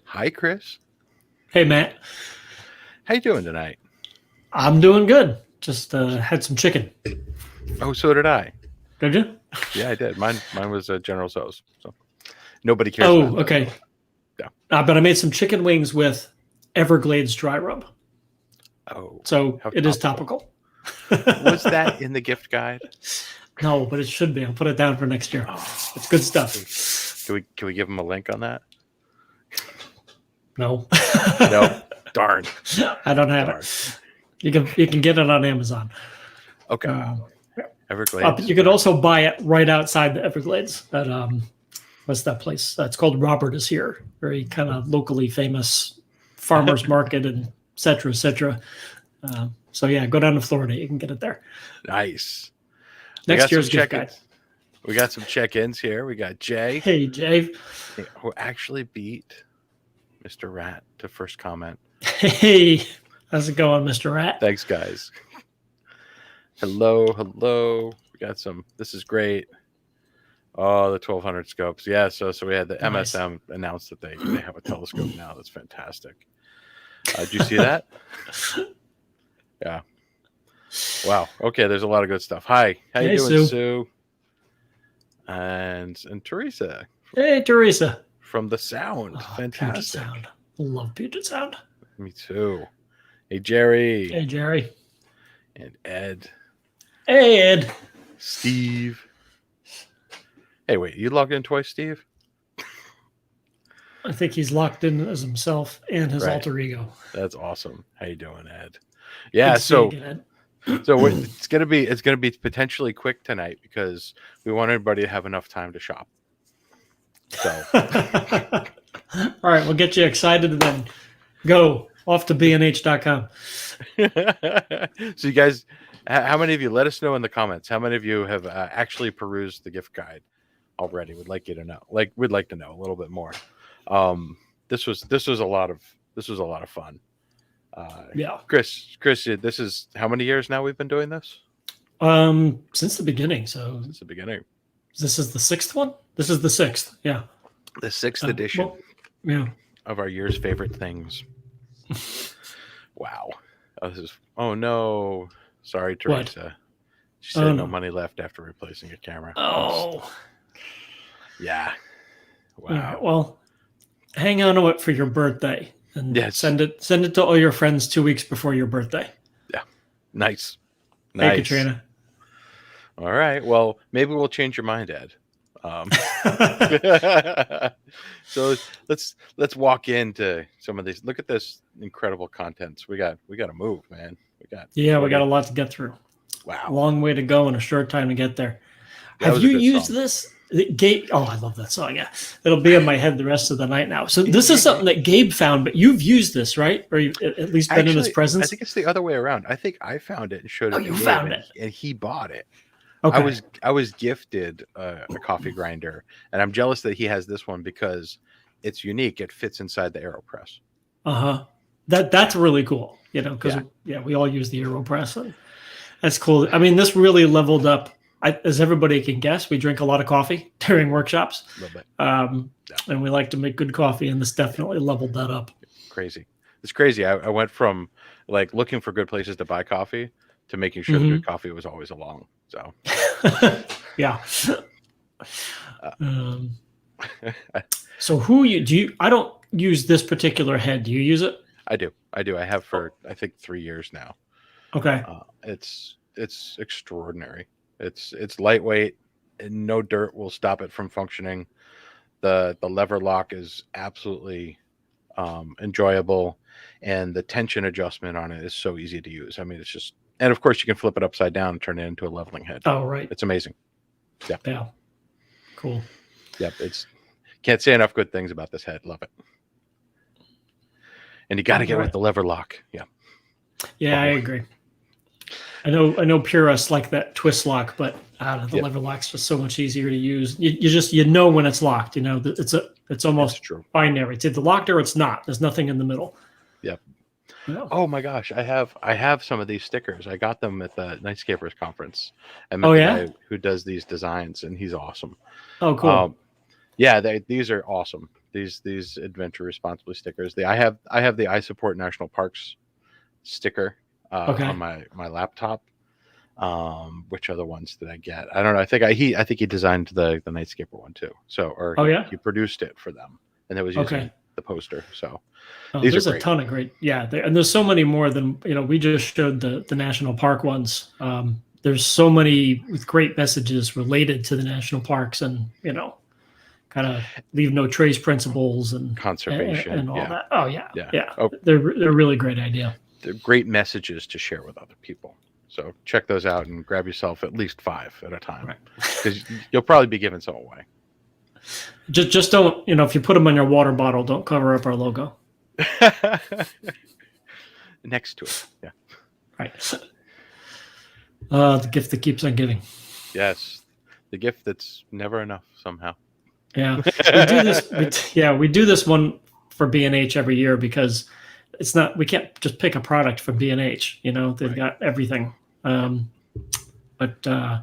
Hi, Chris. Hey, Matt. How you doing tonight? I'm doing good. Just had some chicken. Oh, so did I. Did you? Yeah, I did. Mine was General Tso's. So nobody cares about Oh, that okay. though. Yeah. But I made some chicken wings with Everglades dry rub. Oh, So how it is topical. topical. Was that in the gift guide? No, but it should be. I'll put it down for next year. Oh, It's good stuff. can we give them a link on that? No. No. Darn. I don't have Darn. it. You can get it on Amazon. Okay. Um, Everglades. you could also buy it right outside the Everglades at what's that place? It's called Robert is Here. Very kind of locally famous farmers market and et cetera, et cetera. So yeah, go down to Florida. You can get it there. Nice. Next year's gift guide. We got some check-ins here. We got Jay. Hey, Jay. Who actually beat Mr. Rat to first comment. Hey, how's it going, Mr. Rat? Thanks, guys. Hello. We got some. This is great. Oh, the 1200 scopes. Yeah, so we had the Nice. MSM announce that they have a telescope now. That's fantastic. Did you see that? Yeah. Wow. Okay, there's a lot of good stuff. Hi. How you doing, Sue? And Teresa. Hey, Teresa. From the Sound. Oh, fantastic. Puget Sound. Love Puget Sound. Me too. Hey, Jerry. Hey, Jerry. And Ed. Hey, Ed. Steve. Hey, wait, you logged in twice, Steve? I think he's locked in as himself and his alter ego. That's awesome. How you doing, Ed? Yeah, so it's gonna be potentially quick tonight because we want everybody to have enough time to shop. So all right, we'll get you excited and then go off to bnh.com. So you guys, how many of you, let us know in the comments, how many of you have actually perused the gift guide already? We'd like to know a little bit more. This was a lot of fun. Yeah. Chris, this is how many years now we've been doing this? Since the beginning. Since the beginning. This is the sixth one? This is the sixth, yeah. The sixth edition of our year's favorite things. Wow. Oh no. Sorry, Teresa. What? She said no money left after replacing a camera. Oh. Yeah. Wow. Right, well, hang on to it for your birthday. And send it to all your friends 2 weeks before your birthday. Yeah. Nice. Hey, Katrina. All right. Well, maybe we'll change your mind, Ed. So let's walk into some of these. Look at this incredible content. We got to move, man. We got a lot to get through. Wow. A long way to go and a short time to get there. Have you used this? Gabe, I love that song. Yeah, it'll be in my head the rest of the night now. So this is something that Gabe found, but you've used this, right? Or you've at least been in his presence. I think it's the other way around. I think I found it and showed it. Oh, you found it, and he bought it. Okay. I was gifted a coffee grinder, and I'm jealous that he has this one because it's unique. It fits inside the AeroPress. That's really cool. Because we all use the AeroPress, and that's cool. I mean, this really leveled up. As everybody can guess, we drink a lot of coffee during workshops. A little bit. And we like to make good coffee, and this definitely leveled that up. Crazy. It's crazy. I went from like looking for good places to buy coffee to making sure the good coffee was always along. So yeah. So I don't use this particular head. Do you use it? I do. I have for I think 3 years now. Okay. It's extraordinary. It's lightweight, and no dirt will stop it from functioning. The lever lock is absolutely enjoyable, and the tension adjustment on it is so easy to use. I mean, it's just, and of course you can flip it upside down and turn it into a leveling head. Oh, right. It's amazing. Yeah. Cool. Yep. Can't say enough good things about this head. Love it. And you got to get with the lever lock. Yeah. Yeah, I agree. I know purists like that twist lock, but the lever lock's just so much easier to use. You know when it's locked. It's almost binary. It's either locked or it's not. There's nothing in the middle. Yep. Yeah. Oh my gosh, I have some of these stickers. I got them at the Nightscapers conference. I met the guy who does these designs, and he's awesome. Oh, cool. Yeah, these are awesome. These adventure responsibly stickers. I have the I support national parks sticker on Okay. my laptop. Which other ones did I get? I don't know. I think he designed the Nightscaper one too. So or Oh yeah. he produced it for them, and it was using Okay. the poster. So Oh, these are there's a great. ton of great. Yeah, and there's so many more than we just showed the national park ones. There's so many with great messages related to the national parks, and kind of leave no trace principles Conservation. and all Yeah, that. Oh yeah, yeah. yeah. Oh, They're really great idea. they're great messages to share with other people. So check those out and grab yourself at least 5 at a time, Right. because you'll probably be giving some away. Just don't if you put them on your water bottle, don't cover up our logo. Next to it, yeah. Right. The gift that keeps on giving. Yes, the gift that's never enough somehow. Yeah, we do this. We do this one for B&H every year because it's not. We can't just pick a product from B&H. They've got everything. But I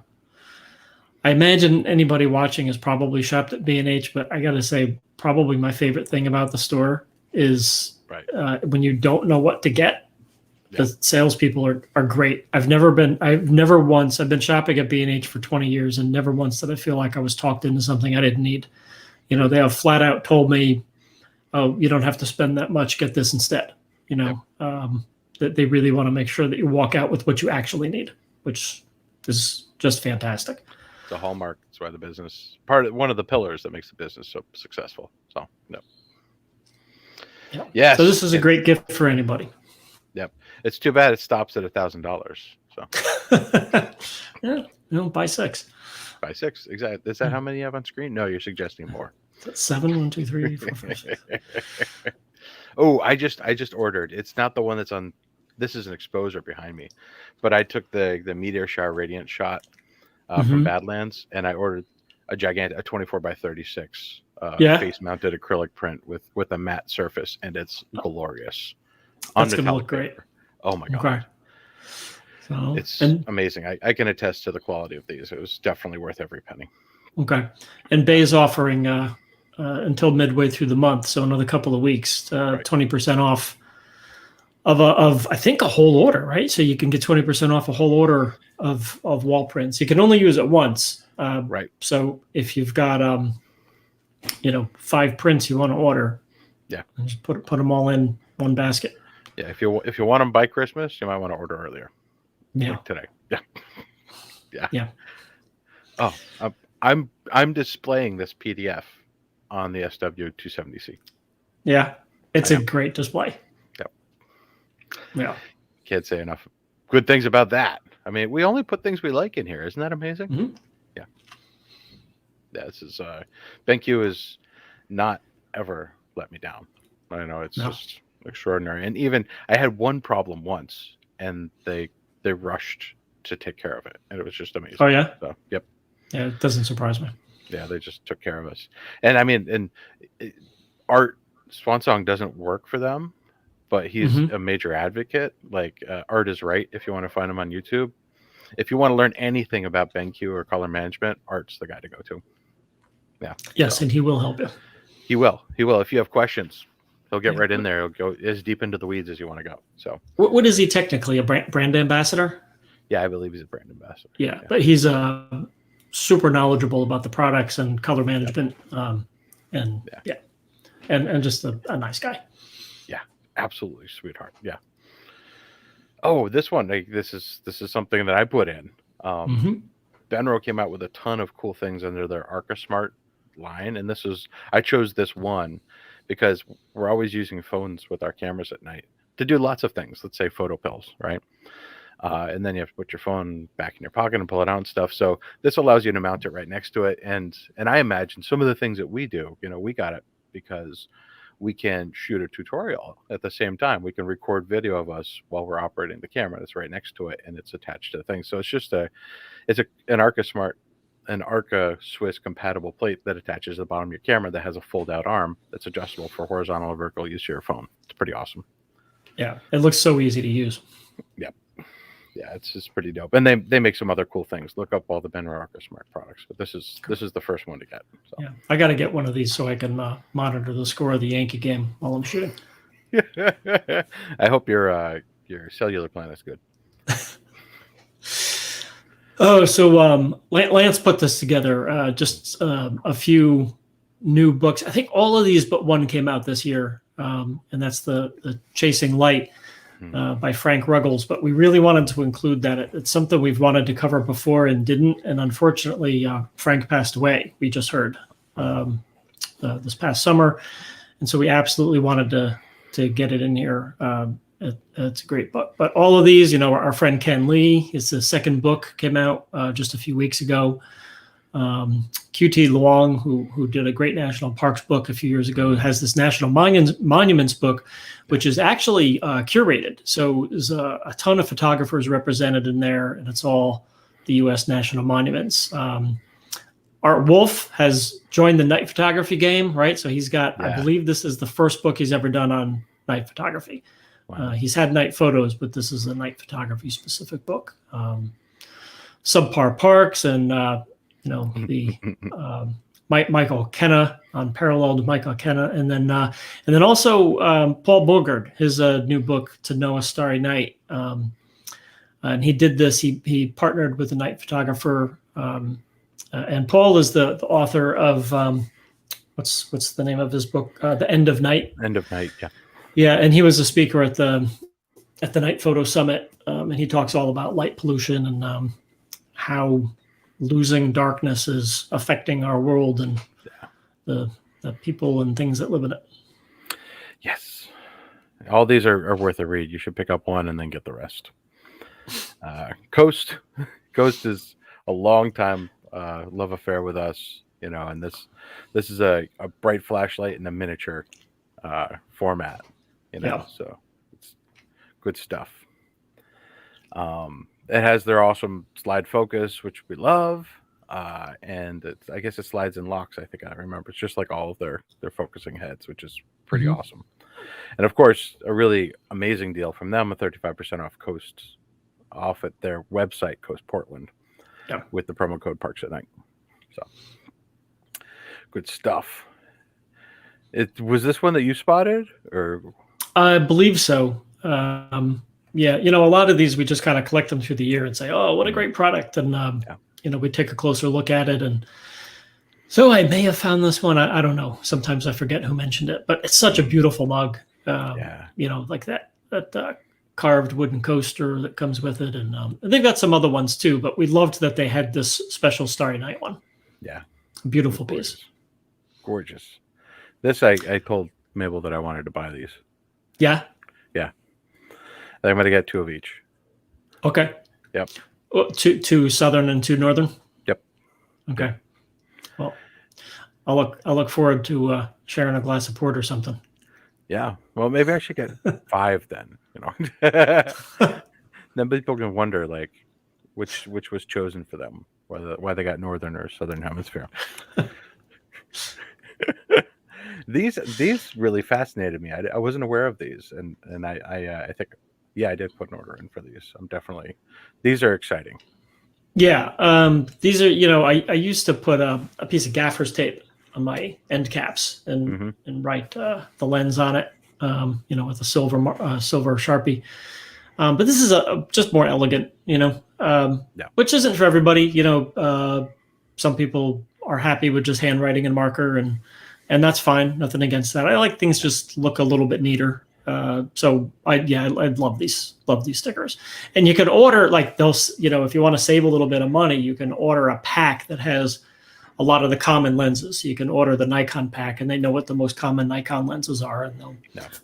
imagine anybody watching has probably shopped at B&H. But I got to say, probably my favorite thing about the store is when you don't know what to get. The salespeople are great. I've never once, I've been shopping at B&H for 20 years and never once did I feel like I was talked into something I didn't need. They have flat out told me, oh, you don't have to spend that much, get this instead. That they really want to make sure that you walk out with what you actually need, which is just fantastic. It's a hallmark. It's why the business, one of the pillars that makes the business so successful. So, no. Yep. Yes. So this is a great gift for anybody. Yep. It's too bad it stops at $1,000. So buy 6. Buy 6, exactly. Is that how many you have on screen? No, you're suggesting more. 7, 1, 2, 3, 4, 5, 6. Oh, I just ordered. It's not the one that's on. This is an exposer behind me, but I took the meteor shower radiant shot from Badlands, and I ordered a 24x36 face mounted acrylic print with a matte surface, and it's glorious. That's gonna look great. Oh my god. Okay. So it's amazing. I can attest to the quality of these. It was definitely worth every penny. Okay. And Bay is offering until midway through the month, so another couple of weeks, 20% off of I think a whole order, right? So you can get 20% off a whole order of wall prints. You can only use it once. Right. So if you've got 5 prints you want to order, and just put them all in one basket. Yeah, if you want them by Christmas, you might want to order earlier. Yeah. Like today. Yeah. Yeah. Yeah. Oh, I'm displaying this PDF on the SW270C. Yeah, it's a great display. Yep. Yeah. Can't say enough good things about that. I mean, we only put things we like in here. Isn't that amazing? Mm-hmm. Yeah. This is BenQ has not ever let me down. I know it's just extraordinary. And even I had one problem once, and they rushed to take care of it, and it was just amazing. Oh yeah. So yep. Yeah, it doesn't surprise me. Yeah, they just took care of us. And I mean, Art Swansong doesn't work for them, but he's a major advocate. Like Art is right. If you want to find him on YouTube, if you want to learn anything about BenQ or color management, Art's the guy to go to. Yeah. Yes, and he will help you. He will. If you have questions, he'll get right in there. He'll go as deep into the weeds as you want to go. So, what is he technically? A brand ambassador? Yeah, I believe he's a brand ambassador. Yeah. But he's super knowledgeable about the products and color management, and just a nice guy. Yeah, absolutely sweetheart. Yeah. Oh, this one. This is something that I put in. Benro came out with a ton of cool things under their ArcaSmart line, and I chose this one because we're always using phones with our cameras at night to do lots of things. Let's say photo pills, right? And then you have to put your phone back in your pocket and pull it out and stuff. So this allows you to mount it right next to it. And I imagine some of the things that we do, we got it because we can shoot a tutorial at the same time. We can record video of us while we're operating the camera that's right next to it, and it's attached to the thing. So it's just an ArcaSmart, an Arca Swiss compatible plate that attaches to the bottom of your camera that has a fold out arm that's adjustable for horizontal or vertical use of your phone. It's pretty awesome. Yeah, it looks so easy to use. Yep. Yeah, it's just pretty dope. And they make some other cool things. Look up all the Ben Rocker Smart products, but this is the first one to get. So. Yeah, I got to get one of these so I can monitor the score of the Yankee game while I'm shooting. I hope your cellular plan is good. Oh, so Lance put this together. Just a few new books. I think all of these but one came out this year, and that's the Chasing Light by Frank Ruggles. But we really wanted to include that. It's something we've wanted to cover before and didn't. And unfortunately, Frank passed away. We just heard this past summer, and so we absolutely wanted to get it in here. It's a great book. But all of these, our friend Ken Lee, his second book came out just a few weeks ago. QT Luong, who did a great national parks book a few years ago, has this national monuments book, which is actually curated. So there's a ton of photographers represented in there, and it's all the U.S. national monuments. Art Wolf has joined the night photography game, right? So he's got, I believe this is the first book he's ever done on night photography. Wow. He's had night photos, but this is a night photography specific book. Subpar Parks and the Michael Kenna, Unparalleled Michael Kenna, and then also Paul Bogard, his new book To Know a Starry Night, and he did this. He partnered with a night photographer, and Paul is the author of what's the name of his book? The End of Night. End of Night, yeah. Yeah, and he was a speaker at the Night Photo Summit, and he talks all about light pollution and how losing darkness is affecting our world and the people and things that live in it. Yes, all these are worth a read. You should pick up one and then get the rest. Ghost is a long time love affair with us, and this is a bright flashlight in a miniature format. So it's good stuff. It has their awesome slide focus, which we love, and I guess it slides and locks. I think I remember. It's just like all of their focusing heads, which is pretty awesome. And of course, a really amazing deal from them: a 35% off at their website, Coast Portland, with the promo code Parks at Night. So good stuff. Was this one that you spotted, or? I believe so. Yeah, a lot of these we just kind of collect them through the year and say, "Oh, what a great product!" And we take a closer look at it. And so I may have found this one. I don't know. Sometimes I forget who mentioned it, but it's such a beautiful mug. Like that carved wooden coaster that comes with it, and they've got some other ones too. But we loved that they had this special Starry Night one. Yeah, beautiful piece. Gorgeous. This I told Mabel that I wanted to buy these. Yeah. I'm going to get two of each. Okay. Yep. Two southern and two northern. Yep. Okay. Well, I'll look forward to sharing a glass of port or something. Yeah. Well, maybe I should get 5 then. Then people can wonder which was chosen for them, why they got northern or southern hemisphere. These really fascinated me. I wasn't aware of these, and I think. Yeah, I did put an order in for these. These are exciting. Yeah, these are, I used to put a piece of gaffer's tape on my end caps and write the lens on it, with a silver Sharpie. But this is just more elegant, which isn't for everybody. Some people are happy with just handwriting and marker, and that's fine. Nothing against that. I like things just look a little bit neater. So I'd love these stickers, and you can order those, if you want to save a little bit of money, you can order a pack that has a lot of the common lenses. So you can order the Nikon pack, and they know what the most common Nikon lenses are, and they'll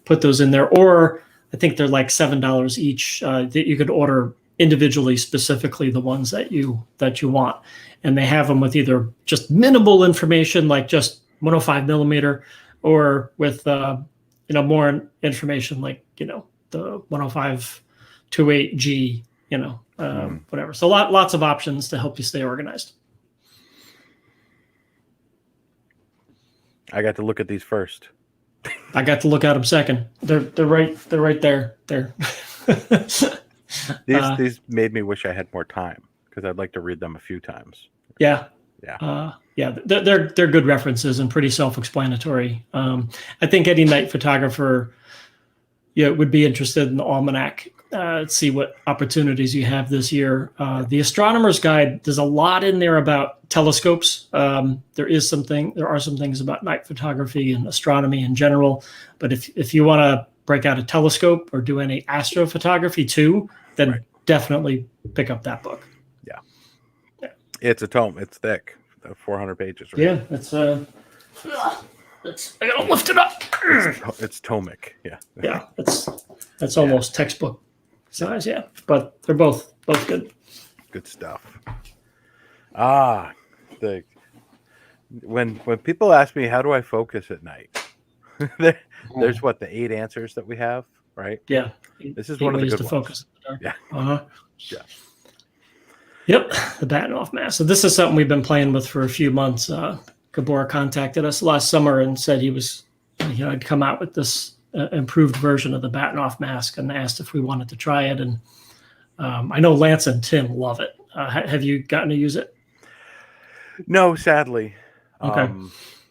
put those in there. Or I think they're like $7 each. That you could order individually, specifically the ones that you want, and they have them with either just minimal information, like just 105 millimeter, or with more information like, the 105 28G, whatever. So lots of options to help you stay organized. I got to look at these first. I got to look at them second. They're right there. These made me wish I had more time because I'd like to read them a few times. Yeah. Yeah. Yeah, they're good references and pretty self-explanatory. I think any night photographer would be interested in the almanac. See what opportunities you have this year. The astronomer's guide, there's a lot in there about telescopes. There are some things about night photography and astronomy in general. But if you want to break out a telescope or do any astrophotography too, then definitely pick up that book. Yeah. It's a tome. It's thick, 400 pages. Right? Yeah, I gotta lift it up. It's tomic. Yeah. Yeah, that's almost textbook size. Yeah, but they're both good. Good stuff. When people ask me how do I focus at night, there's the 8 answers that we have, right? Yeah, this is one of the good ways to focus. Yeah. Yeah. Yep, the Batinoff mask. So this is something we've been playing with for a few months. Gabor contacted us last summer and said I'd come out with this improved version of the Batinoff mask and asked if we wanted to try it. And I know Lance and Tim love it. Have you gotten to use it? No, sadly. Okay.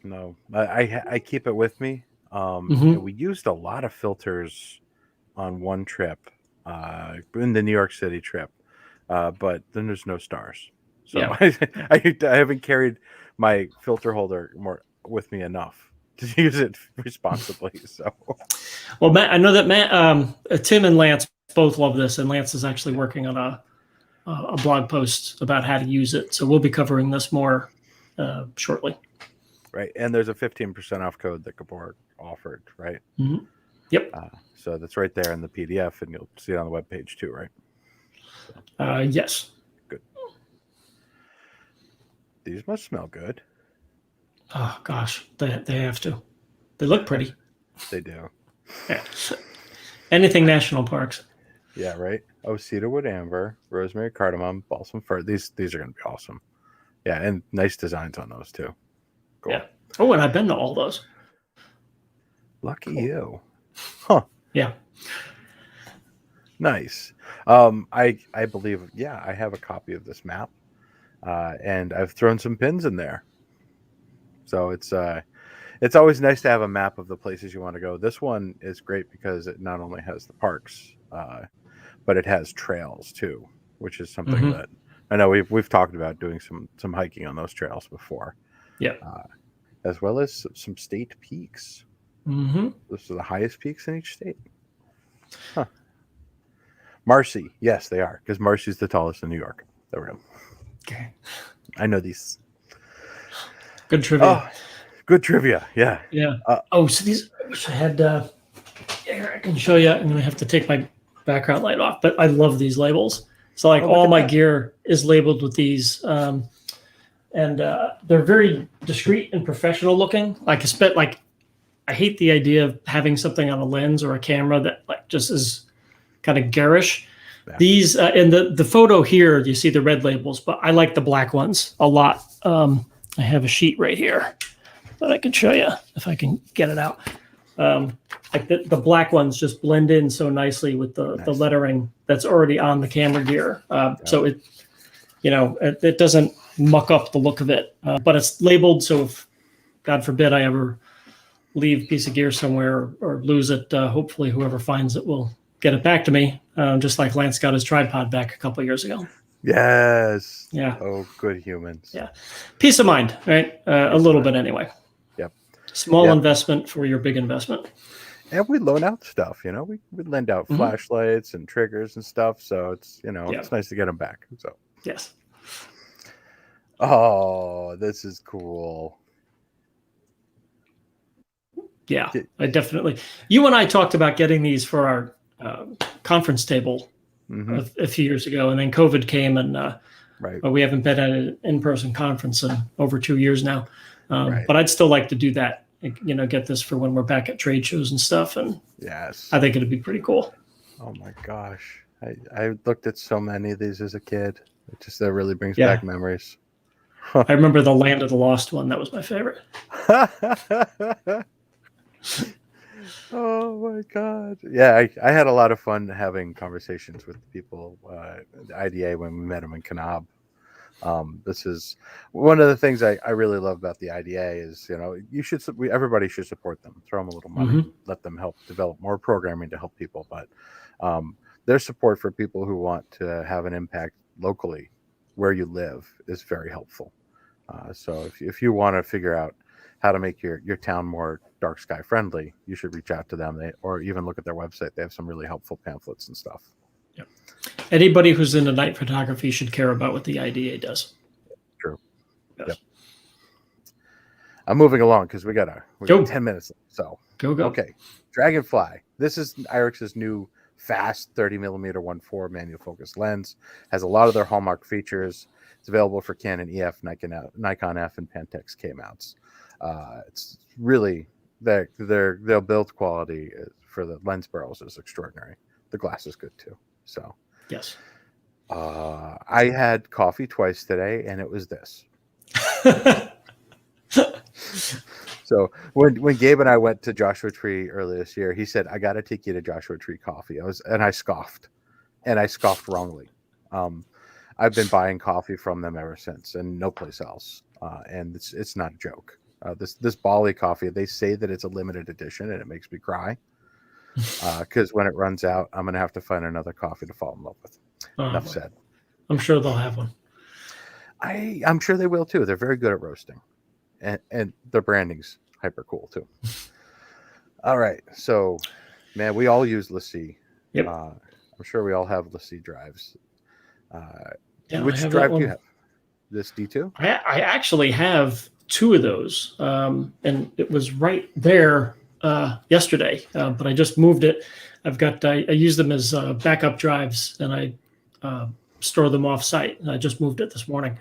No, I keep it with me. We used a lot of filters on one trip, in the New York City trip, but then there's no stars. So yeah. I haven't carried my filter holder with me enough to use it responsibly. So, well, Matt, I know that Tim and Lance both love this, and Lance is actually working on a blog post about how to use it. So we'll be covering this more shortly. Right, and there's a 15% off code that Gabor offered, right? Mm-hmm. Yep. So that's right there in the PDF, and you'll see it on the webpage too, right? So. Yes. Good. These must smell good. Oh gosh, they have to. They look pretty. They do. Yeah. Anything national parks. Yeah, right. Oh, cedarwood amber, rosemary cardamom, balsam fir. These are going to be awesome. Yeah, and nice designs on those too. Cool. Yeah. Oh, and I've been to all those. Lucky you. Huh. Yeah. Nice. I believe, I have a copy of this map, and I've thrown some pins in there. So it's always nice to have a map of the places you want to go. This one is great because it not only has the parks, but it has trails too, which is something that I know we've talked about doing some hiking on those trails before. Yeah. As well as some state peaks. Mm-hmm. Those are the highest peaks in each state. Huh. Marcy, yes, they are, because Marcy's the tallest in New York. There we go. Okay. I know these. Good trivia. Oh, good trivia. Yeah. Yeah. So these. I wish I had. Here I can show you. I'm gonna have to take my background light off, but I love these labels. So all my gear is labeled with these, and they're very discreet and professional looking. I hate the idea of having something on a lens or a camera that just is kind of garish. Yeah. These in the photo here, you see the red labels, but I like the black ones a lot. I have a sheet right here that I can show you if I can get it out. Like the black ones just blend in so nicely with the lettering that's already on the camera gear. So it doesn't muck up the look of it, but it's labeled. So if God forbid I ever leave a piece of gear somewhere or lose it, hopefully whoever finds it will get it back to me. Just like Lance got his tripod back a couple of years ago. Yes. Yeah. Oh, good humans. Yeah. Peace of mind, right? A little bit anyway. Yep. Small investment for your big investment. And we loan out stuff, we lend out flashlights and triggers and stuff. So it's, it's nice to get them back. So yes. Oh, this is cool. Yeah, I definitely. You and I talked about getting these for our conference table a few years ago, and then COVID came, and we haven't been at an in-person conference in over 2 years now. But I'd still like to do that. Get this for when we're back at trade shows and stuff, and yes, I think it'd be pretty cool. Oh my gosh, I looked at so many of these as a kid. That really brings back memories. I remember the Land of the Lost one. That was my favorite. Oh Oh my god! Yeah, I had a lot of fun having conversations with people at the IDA when we met them in Kanab. This is one of the things I really love about the IDA is everybody should support them, throw them a little money, let them help develop more programming to help people. But their support for people who want to have an impact locally where you live is very helpful. So if you want to figure out how to make your town more dark sky friendly, you should reach out to them. Or even look at their website. They have some really helpful pamphlets and stuff. Yep. Anybody who's into night photography should care about what the IDA does. True. Yes. Yep. I'm moving along because we got 10 minutes. So go. Okay. Dragonfly. This is IRIX's new fast 30mm 1.4 manual focus lens. Has a lot of their hallmark features. It's available for Canon EF, Nikon F, and Pentax K mounts. It's really their build quality for the lens barrels is extraordinary. The glass is good too. So yes, I had coffee twice today, and it was this. So when Gabe and I went to Joshua Tree earlier this year, he said, "I got to take you to Joshua Tree Coffee." I scoffed, and I scoffed wrongly. I've been buying coffee from them ever since, and no place else. And it's not a joke. This Bali coffee, they say that it's a limited edition, and it makes me cry. Because when it runs out, I'm gonna have to find another coffee to fall in love with. Enough said. I'm sure they'll have one. I'm sure they will too. They're very good at roasting, and their branding's hyper cool too. All right, so man, we all use LaCie. Yep. I'm sure we all have LaCie drives. Yeah, which drive do you have? This D2? I actually have two of those, and it was right there yesterday, but I just moved it. I use them as backup drives, and I store them off site. I just moved it this morning.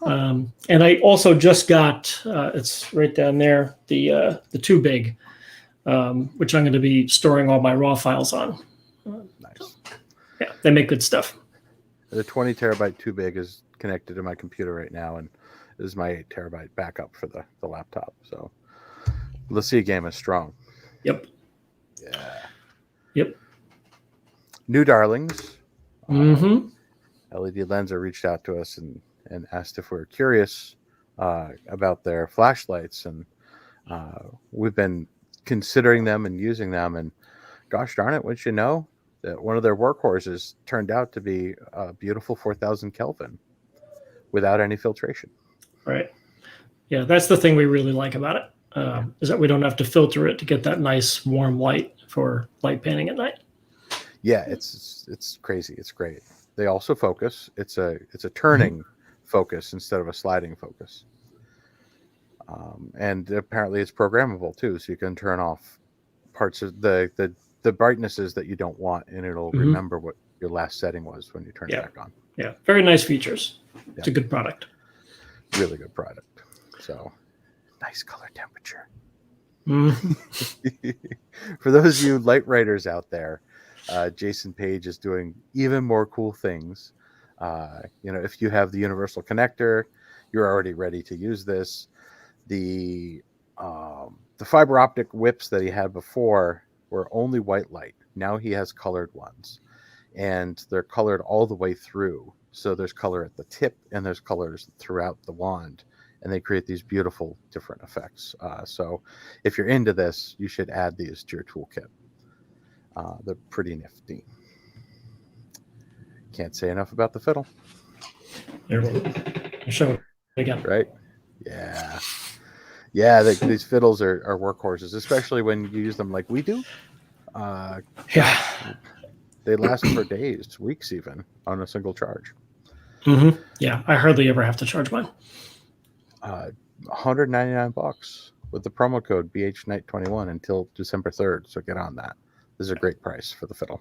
And I also just got it's right down there, the Too Big, which I'm going to be storing all my raw files on. Nice. Yeah, they make good stuff. The 20 terabyte Too Big is connected to my computer right now, and is my 8 terabyte backup for the laptop. So LaCie game is strong. Yep. Yeah. Yep. New darlings. Mm-hmm. LED Lenser reached out to us and asked if we were curious about their flashlights, and we've been considering them and using them. And gosh darn it, wouldn't you know that one of their workhorses turned out to be a beautiful 4,000 Kelvin without any filtration. Right. Yeah, that's the thing we really like about it, is that we don't have to filter it to get that nice warm light for light painting at night. Yeah, it's crazy. It's great. They also focus. It's a turning focus instead of a sliding focus. And apparently it's programmable too, so you can turn off parts of the brightnesses that you don't want, and it'll remember what your last setting was when you turn it back on. Yeah, very nice features. It's a good product. Really good product. So nice color temperature. For those of you light writers out there, Jason Page is doing even more cool things. If you have the universal connector, you're already ready to use this. The fiber optic whips that he had before were only white light. Now he has colored ones, and they're colored all the way through. So there's color at the tip, and there's colors throughout the wand, and they create these beautiful different effects. So if you're into this, you should add these to your toolkit. They're pretty nifty. Can't say enough about the fiddle. Show it again. Right? Yeah. Yeah, these fiddles are workhorses, especially when you use them like we do. They last for days, weeks even, on a single charge. Yeah, I hardly ever have to charge mine. $199 with the promo code BHNight21 until December 3rd, so get on that. This is a great price for the fiddle.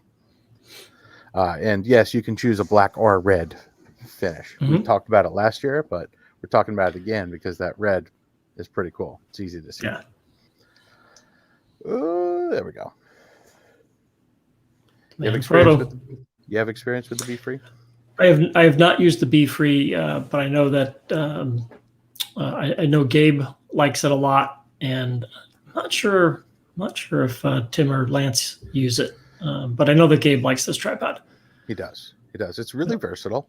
And yes, you can choose a black or a red finish. We talked about it last year, but we're talking about it again because that red is pretty cool. It's easy to see. Yeah. There we go. You have experience with the Be Free? I have not used the Be Free, but I know that I know Gabe likes it a lot, and I'm not sure not sure if Tim or Lance use it, but I know that Gabe likes this tripod. He does. It's really versatile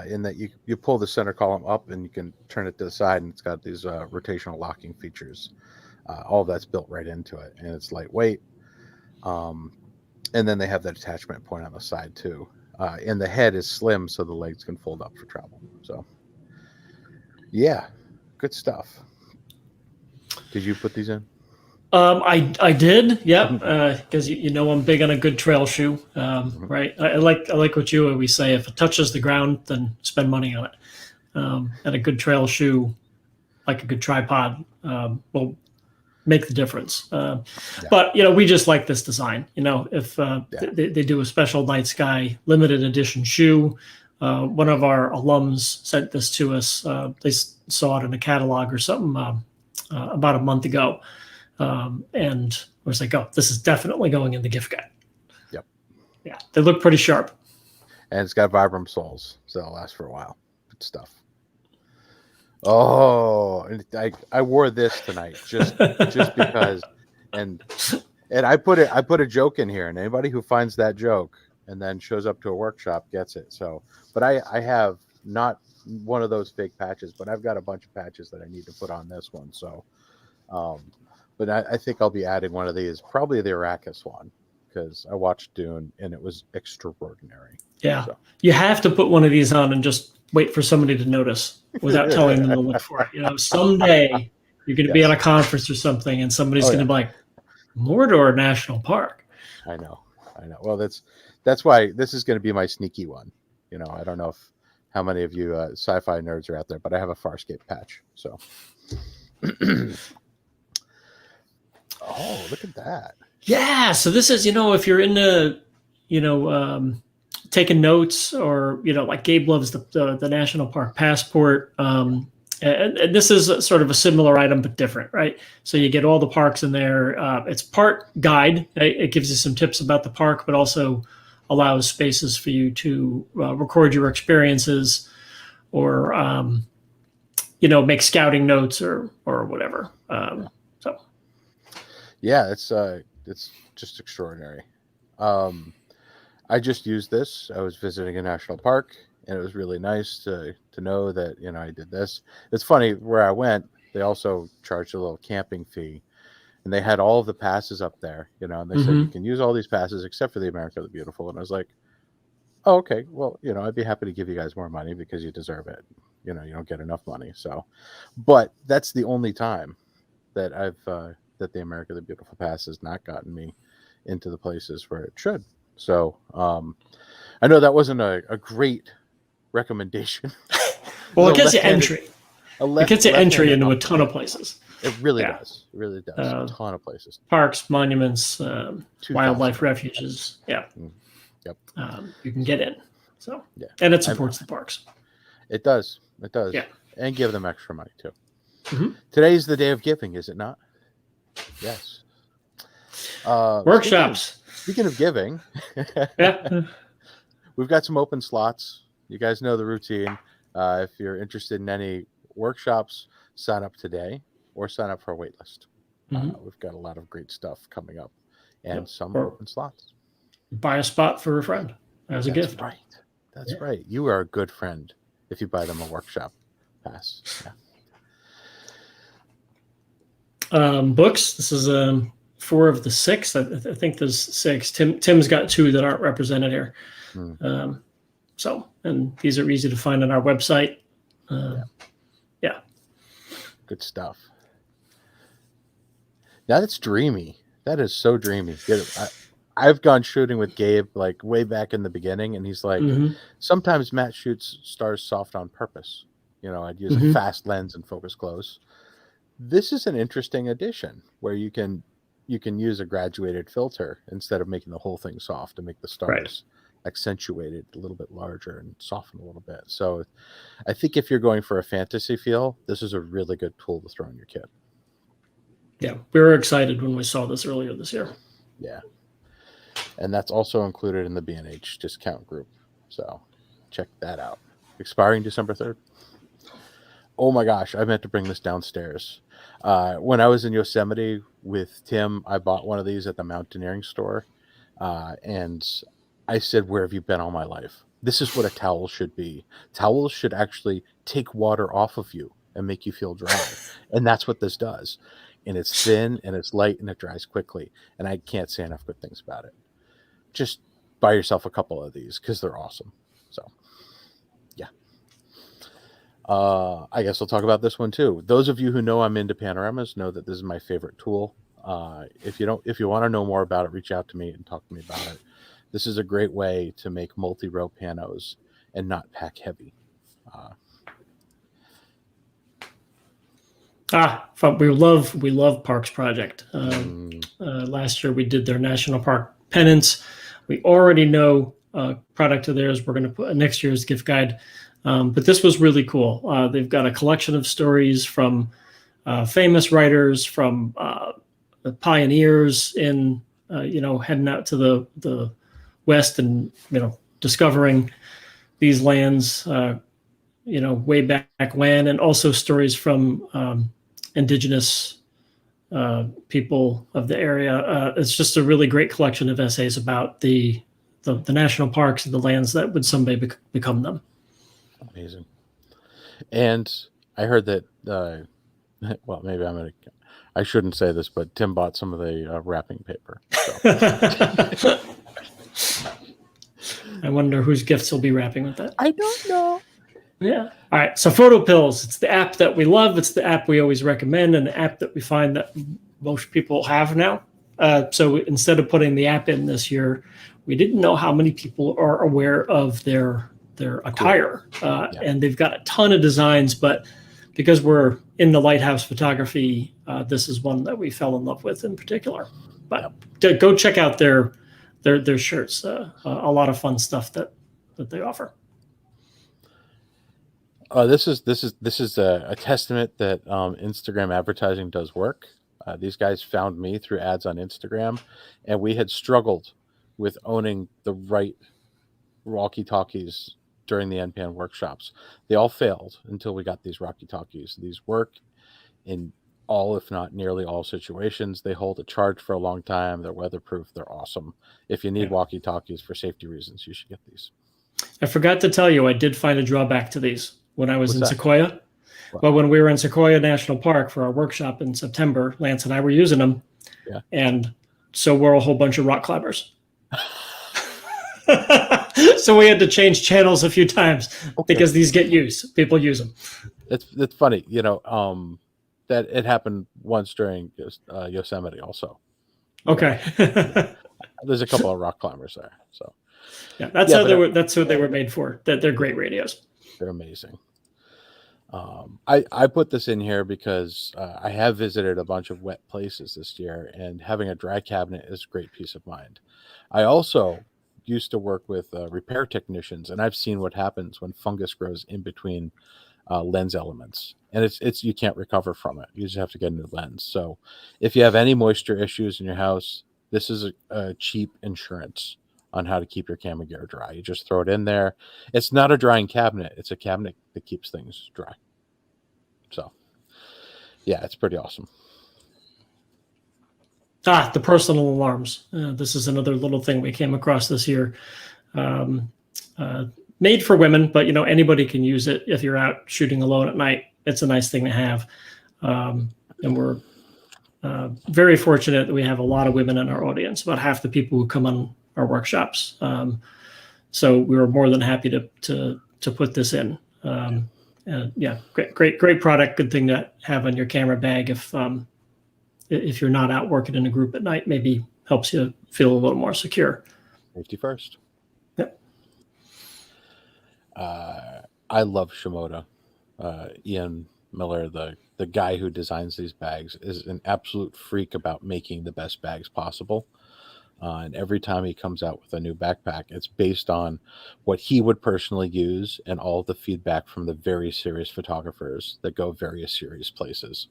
in that you pull the center column up and you can turn it to the side, and it's got these rotational locking features. All of that's built right into it, and it's lightweight. And then they have that attachment point on the side too. And the head is slim, so the legs can fold up for travel. So, yeah, good stuff. Did you put these in? I did, yep. Because you know I'm big on a good trail shoe, right? I like what you always say. If it touches the ground, then spend money on it. And a good trail shoe, like a good tripod, will make the difference. But we just like this design. If they do a special night sky limited edition shoe, one of our alums sent this to us. They saw it in a catalog or something about a month ago, and I was like, "Oh, this is definitely going in the gift guide." Yep. Yeah, they look pretty sharp, and it's got Vibram soles, so it'll last for a while. Good stuff. Oh, I wore this tonight just because, and I put a joke in here, and anybody who finds that joke and then shows up to a workshop gets it. So, but I have not one of those fake patches, but I've got a bunch of patches that I need to put on this one. So, but I think I'll be adding one of these, probably the Arrakis one, because I watched Dune and it was extraordinary. Yeah, so. You have to put one of these on and just wait for somebody to notice without telling them to look for it. Someday you're going to be at a conference or something, and somebody's going to be like, Mordor National Park. I know. Well, that's why this is going to be my sneaky one. I don't know how many of you sci-fi nerds are out there, but I have a Farscape patch. So, oh, look at that. Yeah. So this is, if you're into, taking notes, or like Gabe loves the National Park Passport, and this is sort of a similar item but different, right? So you get all the parks in there. It's part guide. It gives you some tips about the park, but also allows spaces for you to record your experiences, or make scouting notes or whatever. So yeah, it's just extraordinary. I just used this. I was visiting a national park, and it was really nice to know that, I did this. It's funny, where I went, they also charged a little camping fee, and they had all of the passes up there, and they said you can use all these passes except for the America the Beautiful. And I was like, oh, okay, well, I'd be happy to give you guys more money because you deserve it. You don't get enough money. So, but that's the only time that that the America the Beautiful pass has not gotten me into the places where it should. So I know that wasn't a great recommendation. Well, it gets you entry. It gets you entry into a ton of places. It really does. It really does. A ton of places. Parks, monuments, wildlife refuges. Yeah. Yep. You can get in. So and it supports the parks. It does. It does. Yeah. And give them extra money too. Today's the day of giving, is it not? Yes. Workshops. Speaking of giving, we've got some open slots. You guys know the routine. If you're interested in any workshops, sign up today or sign up for a wait list. We've got a lot of great stuff coming up, and some open slots. Buy a spot for a friend as a gift. Right. That's right. You are a good friend if you buy them a workshop pass. Yeah. Books. This is 4 of the 6. I think there's 6. Tim's got 2 that aren't represented here. So, and these are easy to find on our website. Yeah. Good stuff. That's dreamy. That is so dreamy. I've gone shooting with Gabe like way back in the beginning, and he's like, sometimes Matt shoots stars soft on purpose. I'd use a fast lens and focus close. This is an interesting addition where you can use a graduated filter instead of making the whole thing soft to make the stars accentuated a little bit larger and soften a little bit. So I think if you're going for a fantasy feel, this is a really good tool to throw in your kit. Yeah, we were excited when we saw this earlier this year. Yeah. And that's also included in the B&H discount group. So check that out. Expiring December 3rd. Oh my gosh, I meant to bring this downstairs. When I was in Yosemite with Tim, I bought one of these at the mountaineering store, and I said, "Where have you been all my life? This is what a towel should be. Towels should actually take water off of you and make you feel dry, and that's what this does. And it's thin and it's light and it dries quickly. And I can't say enough good things about it. Just buy yourself a couple of these because they're awesome. So, yeah." I guess I'll talk about this one too. Those of you who know I'm into panoramas know that this is my favorite tool. If you want to know more about it, reach out to me and talk to me about it. This is a great way to make multi-row panos and not pack heavy. We love Parks Project. Last year we did their national park pennants. We already know product of theirs. We're going to put next year's gift guide. But this was really cool. They've got a collection of stories from famous writers, from the pioneers in heading out to the west and discovering these lands. Way back when, and also stories from indigenous people of the area. It's just a really great collection of essays about the national parks and the lands that would someday become them. Amazing. And I heard that, well, maybe I shouldn't say this, but Tim bought some of the wrapping paper. So. I wonder whose gifts will be wrapping with that. I don't know. Yeah. All right. So Photo Pills, it's the app that we love. It's the app we always recommend, and the app that we find that most people have now. So instead of putting the app in this year, we didn't know how many people are aware of their attire. And they've got a ton of designs, but because we're in the lighthouse photography, this is one that we fell in love with in particular. But go check out their shirts. A lot of fun stuff that they offer. This is a testament that Instagram advertising does work. These guys found me through ads on Instagram, and we had struggled with owning the right walkie-talkies during the NPN workshops. They all failed until we got these walkie-talkies. These work in all, if not nearly all situations. They hold a charge for a long time. They're weatherproof. They're awesome. If you need walkie-talkies for safety reasons, you should get these. I forgot to tell you, I did find a drawback to these when I was in Sequoia. Well, when we were in Sequoia National Park for our workshop in September, Lance and I were using them. Yeah. And so were a whole bunch of rock climbers. So we had to change channels a few times because these get used. People use them. It's funny, that it happened once during Yosemite also. Okay. There's a couple of rock climbers there. So yeah, that's what they were made for. That they're great radios. They're amazing. I put this in here because I have visited a bunch of wet places this year, and having a dry cabinet is a great peace of mind. I also used to work with repair technicians, and I've seen what happens when fungus grows in between lens elements, and it's you can't recover from it. You just have to get a new lens. So if you have any moisture issues in your house, this is a cheap insurance on how to keep your camera gear dry. You just throw it in there. It's not a drying cabinet. It's a cabinet that keeps things dry. So, yeah, it's pretty awesome. The personal alarms. This is another little thing we came across this year. Made for women, but anybody can use it if you're out shooting alone at night. It's a nice thing to have. And we're very fortunate that we have a lot of women in our audience, about half the people who come on our workshops. So we were more than happy to put this in. Yeah, great product. Good thing to have on your camera bag if you're not out working in a group at night. Maybe helps you feel a little more secure. Safety first. Yep. I love Shimoda. Ian Miller, the guy who designs these bags, is an absolute freak about making the best bags possible. And every time he comes out with a new backpack, it's based on what he would personally use and all of the feedback from the very serious photographers that go various serious places.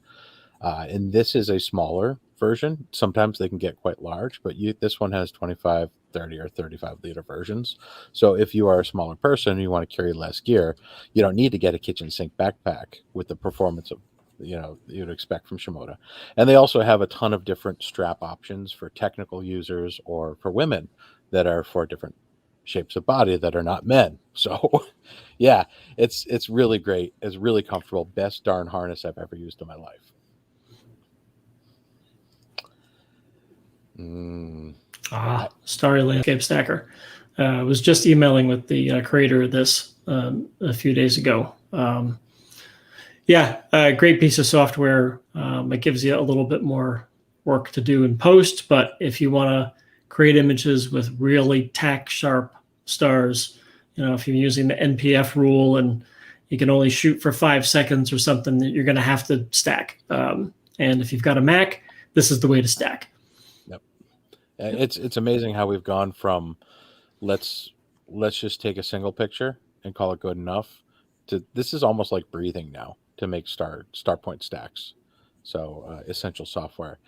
And this is a smaller version. Sometimes they can get quite large, but this one has 25, 30, or 35 liter versions. So if you are a smaller person and you want to carry less gear, you don't need to get a kitchen sink backpack with the performance of you'd expect from Shimoda. And they also have a ton of different strap options for technical users or for women that are for different shapes of body that are not men. So yeah, it's really great. It's really comfortable. Best darn harness I've ever used in my life. Starry Landscape Stacker. I was just emailing with the creator of this a few days ago. Great piece of software. It gives you a little bit more work to do in post, but if you want to create images with really tack sharp stars, if you're using the NPF rule and you can only shoot for 5 seconds or something, that you're going to have to stack. And if you've got a Mac, this is the way to stack. Yep. It's amazing how we've gone from let's just take a single picture and call it good enough to this is almost like breathing now to make star point stacks. So essential software.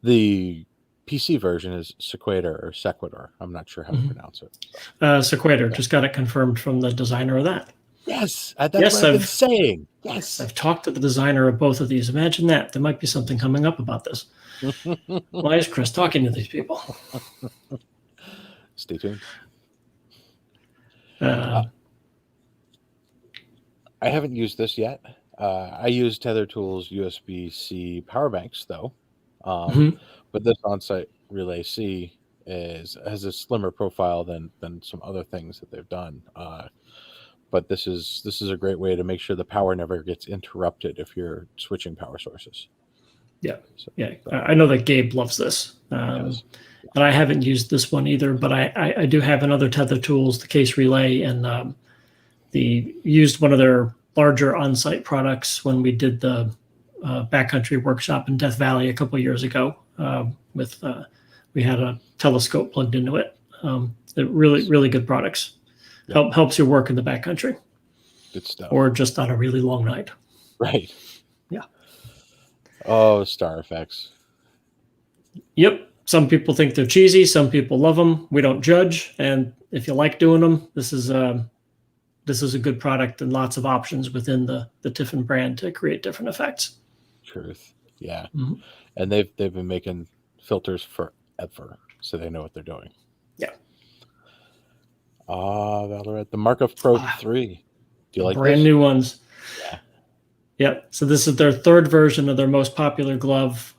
The PC version is Sequitur. I'm not sure how to pronounce it. Sequitur. Just got it confirmed from the designer of that. Yes, that's what I've been saying. Yes, I've talked to the designer of both of these. Imagine that. There might be something coming up about this. Why is Chris talking to these people? Stay tuned. I haven't used this yet. I use Tether Tools USB-C power banks though, but this on-site Relay C has a slimmer profile than some other things that they've done. But this is a great way to make sure the power never gets interrupted if you're switching power sources. I know that Gabe loves this. And I haven't used this one either, but I do have another Tether Tools, the Case Relay, and used one of their larger on-site products when we did the backcountry workshop in Death Valley a couple of years ago. We had a telescope plugged into it. They're really, really good products. Helps you work in the backcountry. Good stuff. Or just on a really long night. Right. Yeah. Oh, star effects. Yep. Some people think they're cheesy. Some people love them. We don't judge. And if you like doing them, this is a good product and lots of options within the Tiffin brand to create different effects. Truth. Yeah. Mm-hmm. And they've been making filters forever, so they know what they're doing. Yeah. Valorant, the Markov Pro 3. Do you like brand new ones? Yeah. Yeah. So this is their third version of their most popular glove.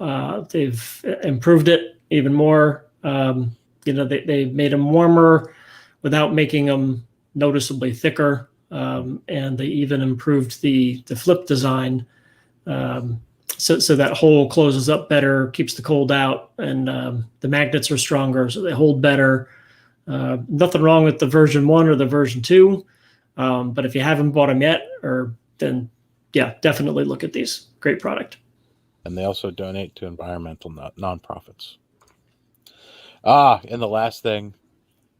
They've improved it even more. They made them warmer without making them noticeably thicker. And they even improved the flip design. So that hole closes up better, keeps the cold out, and the magnets are stronger, so they hold better. Nothing wrong with the version 1 or the version 2. But if you haven't bought them yet, then definitely look at these. Great product. And they also donate to environmental nonprofits. And the last thing,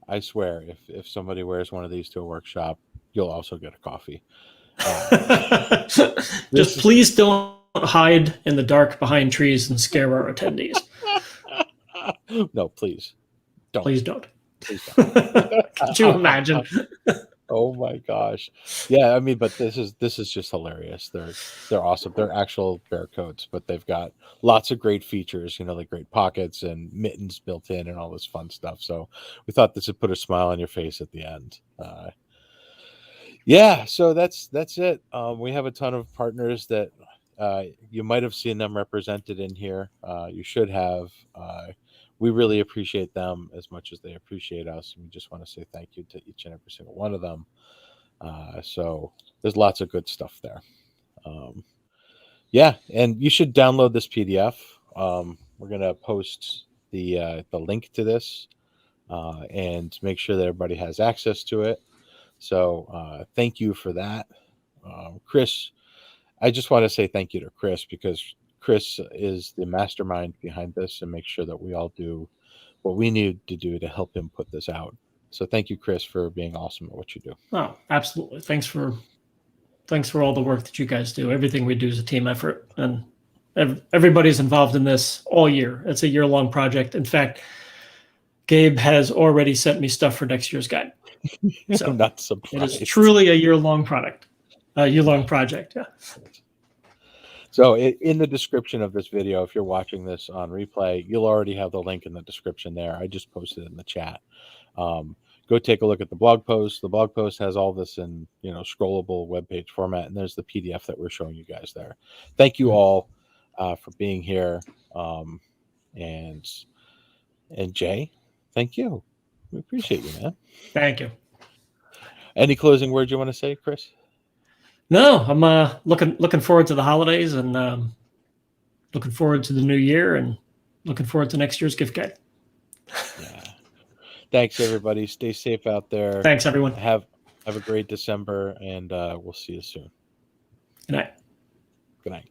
I swear, if somebody wears one of these to a workshop, you'll also get a coffee. Just please don't hide in the dark behind trees and scare our attendees. No, please don't. Please don't. Could you imagine? Oh my gosh. Yeah, I mean, but this is just hilarious. They're awesome. They're actual bear coats, but they've got lots of great features, like great pockets and mittens built in and all this fun stuff. So we thought this would put a smile on your face at the end. So that's it. We have a ton of partners that you might have seen them represented in here. You should have. We really appreciate them as much as they appreciate us. We just want to say thank you to each and every single one of them. So there's lots of good stuff there. And you should download this PDF. We're going to post the link to this and make sure that everybody has access to it. So thank you for that. Chris, I just want to say thank you to Chris, because Chris is the mastermind behind this and makes sure that we all do what we need to do to help him put this out. So thank you, Chris, for being awesome at what you do. Oh, absolutely. Thanks for all the work that you guys do. Everything we do is a team effort, and everybody's involved in this all year. It's a year-long project. In fact, Gabe has already sent me stuff for next year's guide. So I'm not surprised. It is truly a year-long project. Yeah. So in the description of this video, if you're watching this on replay, you'll already have the link in the description there. I just posted it in the chat. Go take a look at the blog post. The blog post has all this in scrollable webpage format, and there's the PDF that we're showing you guys there. Thank you all for being here, and Jay, thank you. We appreciate you, man. Thank you. Any closing words you want to say, Chris? No, I'm looking forward to the holidays, and looking forward to the new year, and looking forward to next year's gift guide. Yeah. Thanks, everybody. Stay safe out there. Thanks, everyone. Have a great December, and we'll see you soon. Good night. Good night.